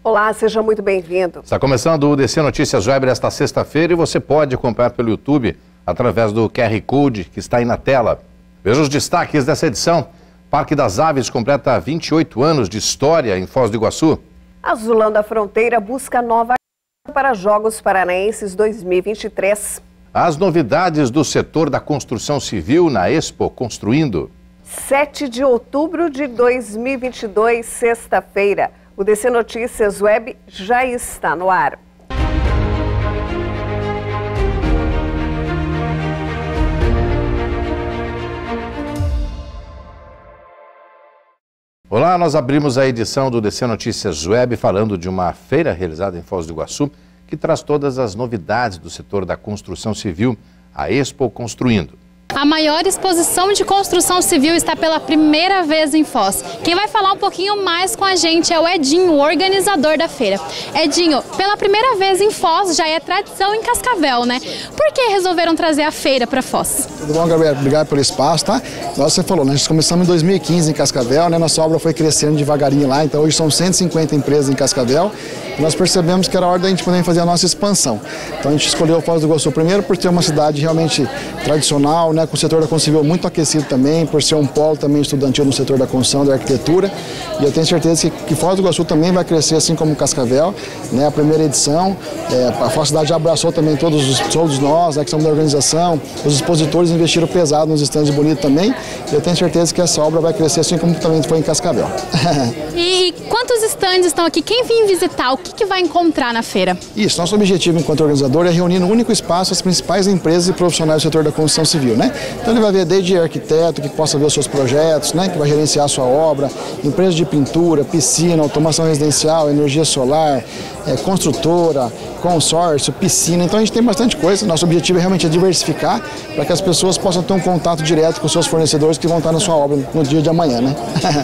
Olá, seja muito bem-vindo. Está começando o DC Notícias Web esta sexta-feira e você pode acompanhar pelo YouTube através do QR Code que está aí na tela. Veja os destaques dessa edição. Parque das Aves completa 28 anos de história em Foz do Iguaçu. Azulão da Fronteira busca nova para Jogos Paranaenses 2023. As novidades do setor da construção civil na Expo Construindo. 7 de outubro de 2022, sexta-feira. O DC Notícias Web já está no ar. Olá, nós abrimos a edição do DC Notícias Web falando de uma feira realizada em Foz do Iguaçu que traz todas as novidades do setor da construção civil, a Expo Construindo. A maior exposição de construção civil está pela primeira vez em Foz. Quem vai falar um pouquinho mais com a gente é o Edinho, o organizador da feira. Edinho, pela primeira vez em Foz, já é tradição em Cascavel, né? Por que resolveram trazer a feira para Foz? Tudo bom, Gabriel? Obrigado pelo espaço, tá? Igual você falou, né? Nós começamos em 2015 em Cascavel, né? Nossa obra foi crescendo devagarinho lá, então hoje são 150 empresas em Cascavel. E nós percebemos que era hora da gente poder fazer a nossa expansão. Então a gente escolheu Foz do Iguaçu primeiro por ter uma cidade realmente tradicional, né? Com o setor da construção civil muito aquecido também, por ser um polo também estudantil no setor da construção, da arquitetura. E eu tenho certeza que Foz do Iguaçu também vai crescer assim como Cascavel, né? A primeira edição, a Foz Cidade já abraçou também todos nós, né, que somos da organização. Os expositores investiram pesado nos estandes bonitos também. E eu tenho certeza que essa obra vai crescer assim como também foi em Cascavel. E quantos estandes estão aqui? Quem vir visitar, o que vai encontrar na feira? Isso, nosso objetivo enquanto organizador é reunir no único espaço as principais empresas e profissionais do setor da construção civil, né? Então ele vai ver desde arquiteto que possa ver os seus projetos, né? Que vai gerenciar a sua obra, empresas de pintura, piscina, automação residencial, energia solar, construtora, consórcio, piscina. Então a gente tem bastante coisa. Nosso objetivo é realmente diversificar para que as pessoas possam ter um contato direto com os seus fornecedores que vão estar na sua obra no dia de amanhã, né?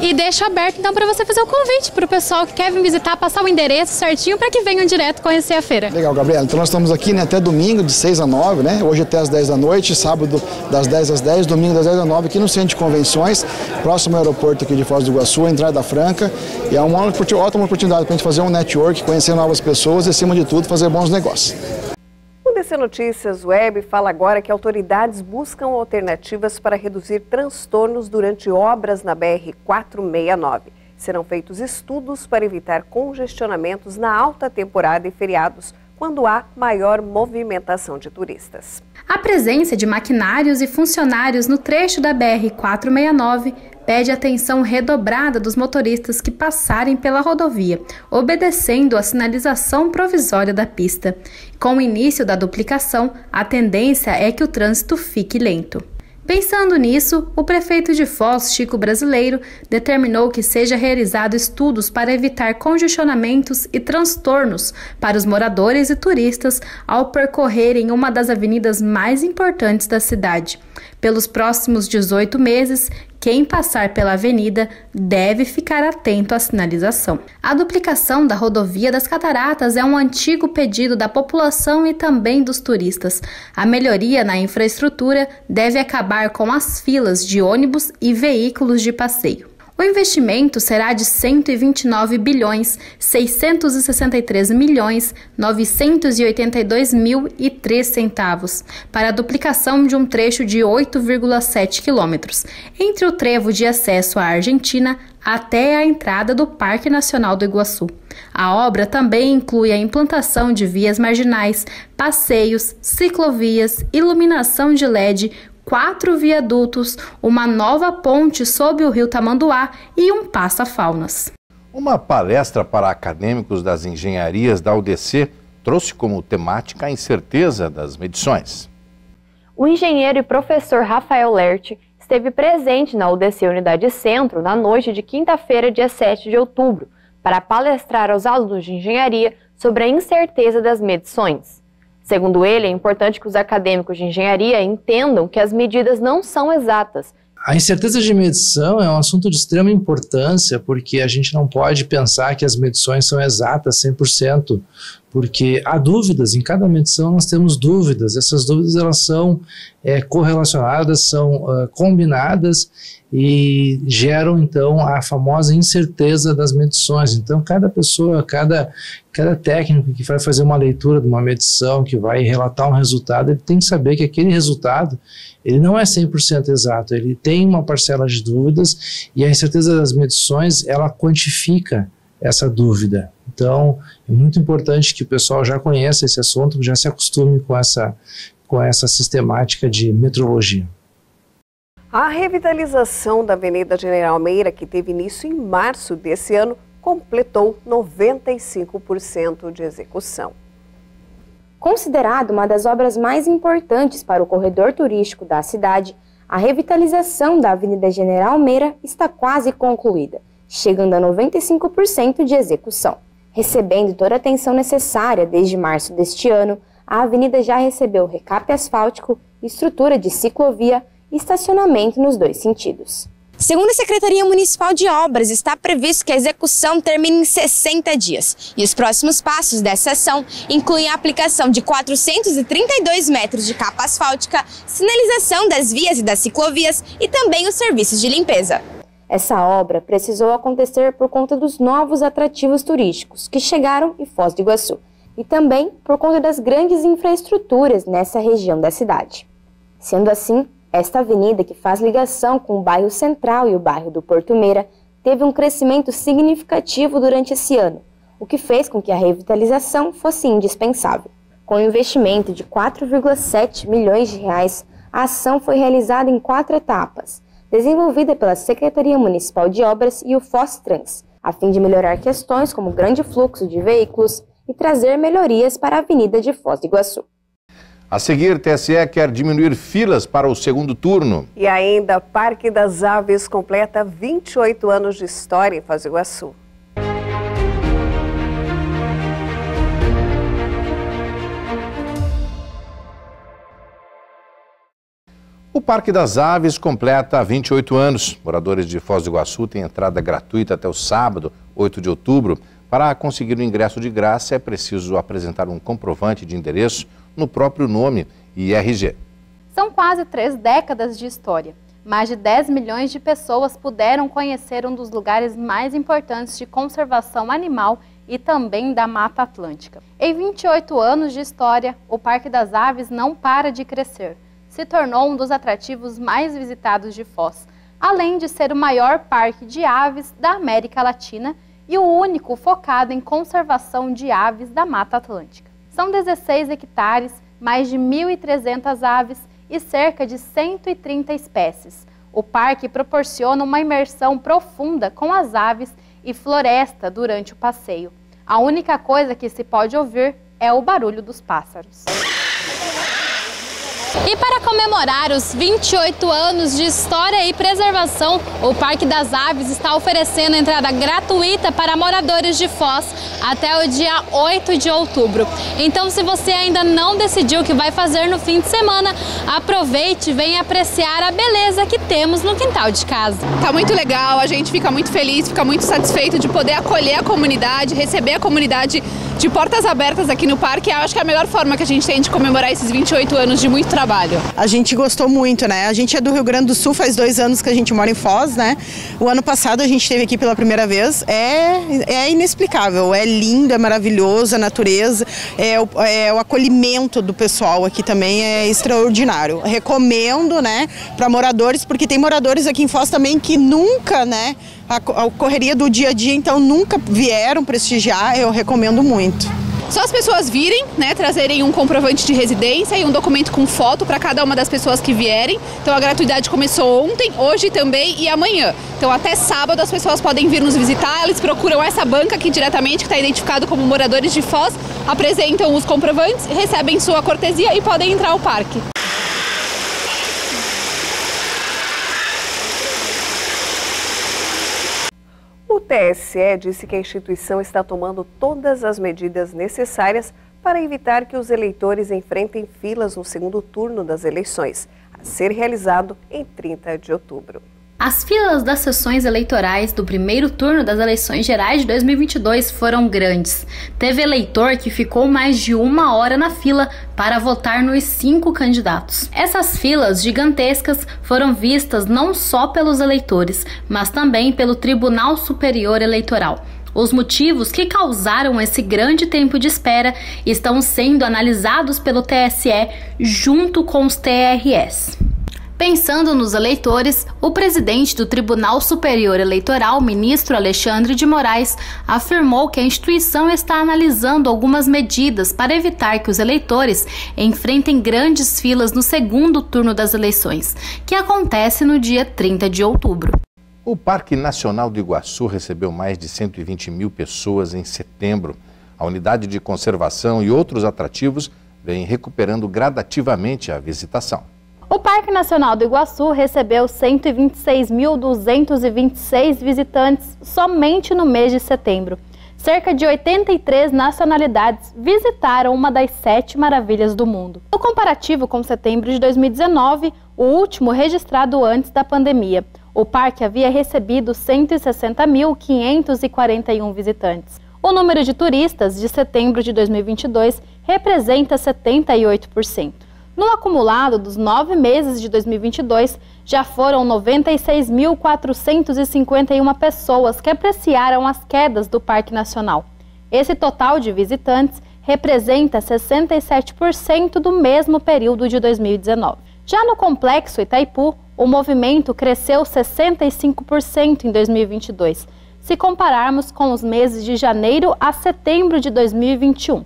E deixa aberto então para você fazer o convite para o pessoal que quer vir visitar, passar o endereço certinho para que venham direto conhecer a feira. Legal, Gabriela. Então nós estamos aqui, né, até domingo de 6 a 9, né? Hoje até às 10 da noite, sábado das 10 às 10, domingo das 10 às 9 aqui no Centro de Convenções, próximo ao aeroporto aqui de Foz do Iguaçu, entrada franca. E é uma ótima oportunidade para a gente fazer um network, conhecer novas pessoas e, acima de tudo, fazer bons negócios. O DC Notícias Web fala agora que autoridades buscam alternativas para reduzir transtornos durante obras na BR-469. Serão feitos estudos para evitar congestionamentos na alta temporada e feriados, quando há maior movimentação de turistas. A presença de maquinários e funcionários no trecho da BR-469 pede atenção redobrada dos motoristas que passarem pela rodovia, obedecendo à sinalização provisória da pista. Com o início da duplicação, a tendência é que o trânsito fique lento. Pensando nisso, o prefeito de Foz, Chico Brasileiro, determinou que seja realizado estudos para evitar congestionamentos e transtornos para os moradores e turistas ao percorrerem uma das avenidas mais importantes da cidade. Pelos próximos 18 meses, quem passar pela avenida deve ficar atento à sinalização. A duplicação da rodovia das Cataratas é um antigo pedido da população e também dos turistas. A melhoria na infraestrutura deve acabar com as filas de ônibus e veículos de passeio. O investimento será de 129 bilhões 663 milhões 982 mil e 3 centavos para a duplicação de um trecho de 8,7 quilômetros entre o trevo de acesso à Argentina até a entrada do Parque Nacional do Iguaçu. A obra também inclui a implantação de vias marginais, passeios, ciclovias, iluminação de LED, 4 viadutos, uma nova ponte sob o rio Tamanduá e um passa-faunas. Uma palestra para acadêmicos das engenharias da UDC trouxe como temática a incerteza das medições. O engenheiro e professor Rafael Lerti esteve presente na UDC Unidade Centro na noite de quinta-feira, dia 7 de outubro, para palestrar aos alunos de engenharia sobre a incerteza das medições. Segundo ele, é importante que os acadêmicos de engenharia entendam que as medidas não são exatas. A incerteza de medição é um assunto de extrema importância, porque a gente não pode pensar que as medições são exatas 100%, porque há dúvidas, em cada medição nós temos dúvidas, essas dúvidas elas são correlacionadas, são combinadas e geram então a famosa incerteza das medições. Então cada pessoa, cada técnico que vai fazer uma leitura de uma medição, que vai relatar um resultado, ele tem que saber que aquele resultado ele não é 100% exato, ele tem uma parcela de dúvidas e a incerteza das medições ela quantifica essa dúvida. Então, é muito importante que o pessoal já conheça esse assunto, já se acostume com essa sistemática de metrologia. A revitalização da Avenida General Meira, que teve início em março desse ano, completou 95% de execução. Considerada uma das obras mais importantes para o corredor turístico da cidade, a revitalização da Avenida General Meira está quase concluída, chegando a 95% de execução. Recebendo toda a atenção necessária desde março deste ano, a avenida já recebeu recape asfáltico, estrutura de ciclovia e estacionamento nos 2 sentidos. Segundo a Secretaria Municipal de Obras, está previsto que a execução termine em 60 dias. E os próximos passos dessa ação incluem a aplicação de 432 metros de capa asfáltica, sinalização das vias e das ciclovias e também os serviços de limpeza. Essa obra precisou acontecer por conta dos novos atrativos turísticos que chegaram em Foz do Iguaçu e também por conta das grandes infraestruturas nessa região da cidade. Sendo assim, esta avenida, que faz ligação com o bairro Central e o bairro do Porto Meira, teve um crescimento significativo durante esse ano, o que fez com que a revitalização fosse indispensável. Com um investimento de 4,7 milhões de reais, a ação foi realizada em 4 etapas, desenvolvida pela Secretaria Municipal de Obras e o Fostrans, a fim de melhorar questões como o grande fluxo de veículos e trazer melhorias para a Avenida de Foz do Iguaçu. A seguir, TSE quer diminuir filas para o segundo turno. E ainda, Parque das Aves completa 28 anos de história em Foz do Iguaçu. O Parque das Aves completa 28 anos. Moradores de Foz do Iguaçu têm entrada gratuita até o sábado, 8 de outubro. Para conseguir o ingresso de graça, é preciso apresentar um comprovante de endereço no próprio nome e RG. São quase 3 décadas de história. Mais de 10 milhões de pessoas puderam conhecer um dos lugares mais importantes de conservação animal e também da Mata Atlântica. Em 28 anos de história, o Parque das Aves não para de crescer. Se tornou um dos atrativos mais visitados de Foz, além de ser o maior parque de aves da América Latina e o único focado em conservação de aves da Mata Atlântica. São 16 hectares, mais de 1.300 aves e cerca de 130 espécies. O parque proporciona uma imersão profunda com as aves e floresta durante o passeio. A única coisa que se pode ouvir é o barulho dos pássaros. E para comemorar os 28 anos de história e preservação, o Parque das Aves está oferecendo entrada gratuita para moradores de Foz até o dia 8 de outubro. Então, se você ainda não decidiu o que vai fazer no fim de semana, aproveite e venha apreciar a beleza que temos no quintal de casa. Tá muito legal, a gente fica muito feliz, fica muito satisfeito de poder acolher a comunidade, receber a comunidade de portas abertas aqui no parque. Eu acho que é a melhor forma que a gente tem de comemorar esses 28 anos de muito trabalho. A gente gostou muito, né? A gente é do Rio Grande do Sul, faz 2 anos que a gente mora em Foz, né? O ano passado a gente esteve aqui pela primeira vez. É inexplicável, é lindo, é maravilhoso, a natureza, o acolhimento do pessoal aqui também é extraordinário. Recomendo, né, para moradores, porque tem moradores aqui em Foz também que nunca, né, a correria do dia a dia, então nunca vieram prestigiar, eu recomendo muito. Só as pessoas virem, né, trazerem um comprovante de residência e um documento com foto para cada uma das pessoas que vierem. Então a gratuidade começou ontem, hoje também e amanhã. Então até sábado as pessoas podem vir nos visitar, eles procuram essa banca aqui diretamente, que está identificado como moradores de Foz, apresentam os comprovantes, recebem sua cortesia e podem entrar ao parque. O TSE disse que a instituição está tomando todas as medidas necessárias para evitar que os eleitores enfrentem filas no segundo turno das eleições, a ser realizado em 30 de outubro. As filas das sessões eleitorais do primeiro turno das eleições gerais de 2022 foram grandes. Teve eleitor que ficou mais de 1 hora na fila para votar nos 5 candidatos. Essas filas gigantescas foram vistas não só pelos eleitores, mas também pelo Tribunal Superior Eleitoral. Os motivos que causaram esse grande tempo de espera estão sendo analisados pelo TSE junto com os TRS. Pensando nos eleitores, o presidente do Tribunal Superior Eleitoral, ministro Alexandre de Moraes, afirmou que a instituição está analisando algumas medidas para evitar que os eleitores enfrentem grandes filas no segundo turno das eleições, que acontece no dia 30 de outubro. O Parque Nacional do Iguaçu recebeu mais de 120 mil pessoas em setembro. A unidade de conservação e outros atrativos vêm recuperando gradativamente a visitação. O Parque Nacional do Iguaçu recebeu 126.226 visitantes somente no mês de setembro. Cerca de 83 nacionalidades visitaram uma das 7 maravilhas do mundo. No comparativo com setembro de 2019, o último registrado antes da pandemia, o parque havia recebido 160.541 visitantes. O número de turistas de setembro de 2022 representa 78%. No acumulado dos 9 meses de 2022, já foram 96.451 pessoas que apreciaram as quedas do Parque Nacional. Esse total de visitantes representa 67% do mesmo período de 2019. Já no Complexo Itaipu, o movimento cresceu 65% em 2022, se compararmos com os meses de janeiro a setembro de 2021.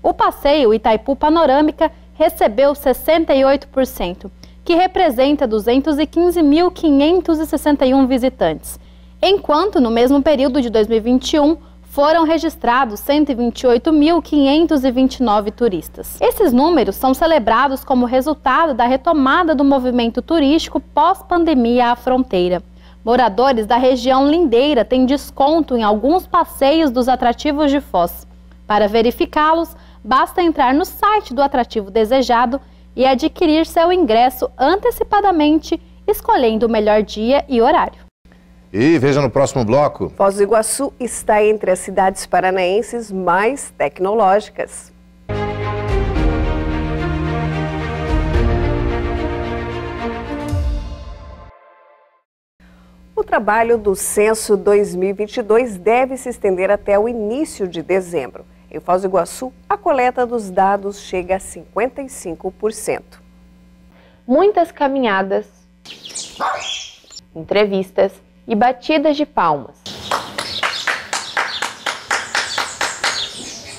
O passeio Itaipu Panorâmica recebeu 68%, que representa 215.561 visitantes, enquanto no mesmo período de 2021 foram registrados 128.529 turistas. Esses números são celebrados como resultado da retomada do movimento turístico pós-pandemia à fronteira. Moradores da região lindeira têm desconto em alguns passeios dos atrativos de Foz. Para verificá-los, basta entrar no site do atrativo desejado e adquirir seu ingresso antecipadamente, escolhendo o melhor dia e horário. E veja no próximo bloco. Foz do Iguaçu está entre as cidades paranaenses mais tecnológicas. O trabalho do Censo 2022 deve se estender até o início de dezembro. Em Foz do Iguaçu, a coleta dos dados chega a 55%. Muitas caminhadas, entrevistas e batidas de palmas.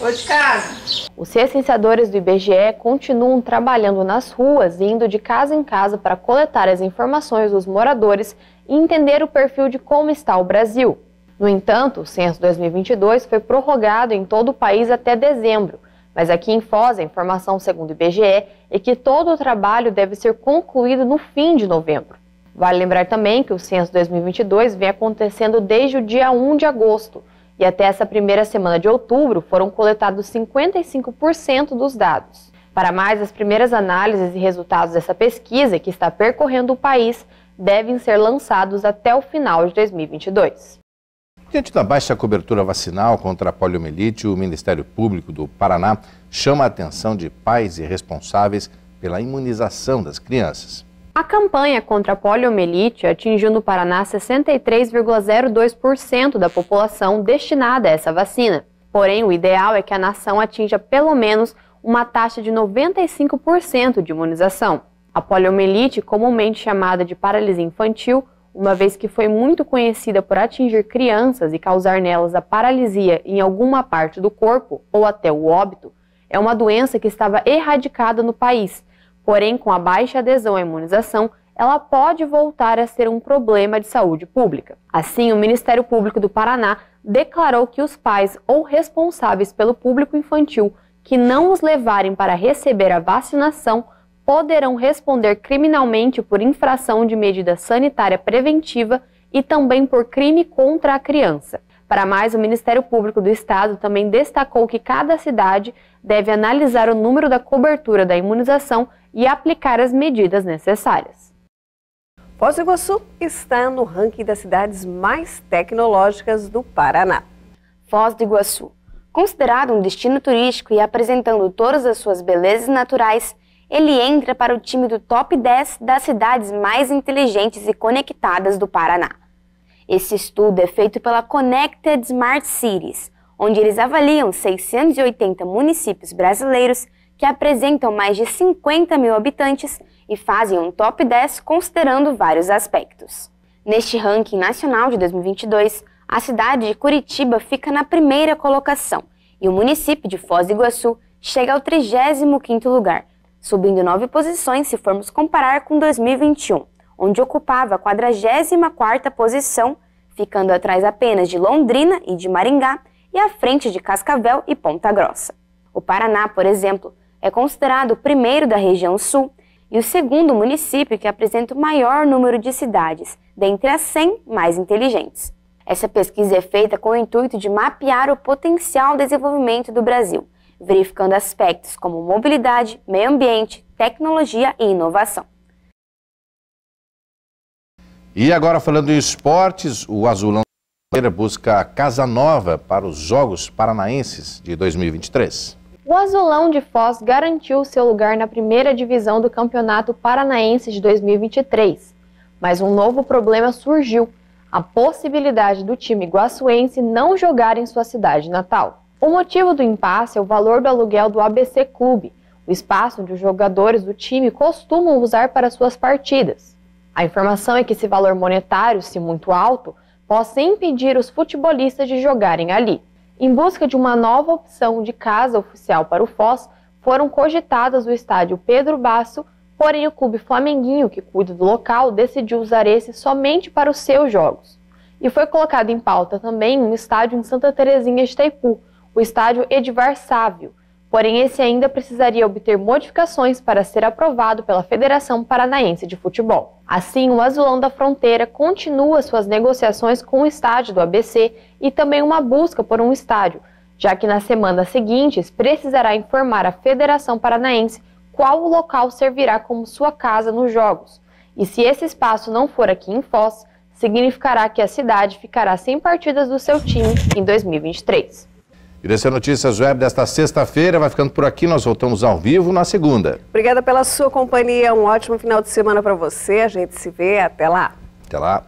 Ô de casa. Os recenseadores do IBGE continuam trabalhando nas ruas, indo de casa em casa para coletar as informações dos moradores e entender o perfil de como está o Brasil. No entanto, o Censo 2022 foi prorrogado em todo o país até dezembro, mas aqui em Foz, a informação segundo o IBGE é que todo o trabalho deve ser concluído no fim de novembro. Vale lembrar também que o Censo 2022 vem acontecendo desde o dia 1 de agosto e até essa primeira semana de outubro foram coletados 55% dos dados. Para mais, as primeiras análises e resultados dessa pesquisa, que está percorrendo o país, devem ser lançados até o final de 2022. Diante da baixa cobertura vacinal contra a poliomielite, o Ministério Público do Paraná chama a atenção de pais e responsáveis pela imunização das crianças. A campanha contra a poliomielite atingiu no Paraná 63,02% da população destinada a essa vacina. Porém, o ideal é que a nação atinja pelo menos uma taxa de 95% de imunização. A poliomielite, comumente chamada de paralisia infantil, uma vez que foi muito conhecida por atingir crianças e causar nelas a paralisia em alguma parte do corpo ou até o óbito, é uma doença que estava erradicada no país. Porém, com a baixa adesão à imunização, ela pode voltar a ser um problema de saúde pública. Assim, o Ministério Público do Paraná declarou que os pais ou responsáveis pelo público infantil que não os levarem para receber a vacinação poderão responder criminalmente por infração de medida sanitária preventiva e também por crime contra a criança. Para mais, o Ministério Público do Estado também destacou que cada cidade deve analisar o número da cobertura da imunização e aplicar as medidas necessárias. Foz do Iguaçu está no ranking das cidades mais tecnológicas do Paraná. Foz do Iguaçu, considerado um destino turístico e apresentando todas as suas belezas naturais, ele entra para o time do top 10 das cidades mais inteligentes e conectadas do Paraná. Esse estudo é feito pela Connected Smart Cities, onde eles avaliam 680 municípios brasileiros que apresentam mais de 50 mil habitantes e fazem um top 10 considerando vários aspectos. Neste ranking nacional de 2022, a cidade de Curitiba fica na primeira colocação e o município de Foz do Iguaçu chega ao 35º lugar, subindo 9 posições se formos comparar com 2021, onde ocupava a 44ª posição, ficando atrás apenas de Londrina e de Maringá e à frente de Cascavel e Ponta Grossa. O Paraná, por exemplo, é considerado o primeiro da região sul e o segundo município que apresenta o maior número de cidades, dentre as 100 mais inteligentes. Essa pesquisa é feita com o intuito de mapear o potencial desenvolvimento do Brasil, verificando aspectos como mobilidade, meio ambiente, tecnologia e inovação. E agora, falando em esportes, o Azulão busca a casa nova para os Jogos Paranaenses de 2023. O Azulão de Foz garantiu seu lugar na primeira divisão do Campeonato Paranaense de 2023, mas um novo problema surgiu: a possibilidade do time iguaçuense não jogar em sua cidade natal. O motivo do impasse é o valor do aluguel do ABC Clube, o espaço onde os jogadores do time costumam usar para suas partidas. A informação é que esse valor monetário, se muito alto, possa impedir os futebolistas de jogarem ali. Em busca de uma nova opção de casa oficial para o Foz, foram cogitadas o estádio Pedro Basso, porém o clube flamenguinho, que cuida do local, decidiu usar esse somente para os seus jogos. E foi colocado em pauta também um estádio em Santa Terezinha de Itaipu, o estádio Edivar Sávio, porém esse ainda precisaria obter modificações para ser aprovado pela Federação Paranaense de Futebol. Assim, o Azulão da Fronteira continua suas negociações com o estádio do ABC e também uma busca por um estádio, já que nas semanas seguintes precisará informar a Federação Paranaense qual o local servirá como sua casa nos jogos. E se esse espaço não for aqui em Foz, significará que a cidade ficará sem partidas do seu time em 2023. E esse é Notícias Web desta sexta-feira vai ficando por aqui. Nós voltamos ao vivo na segunda. Obrigada pela sua companhia. Um ótimo final de semana para você. A gente se vê. Até lá. Até lá.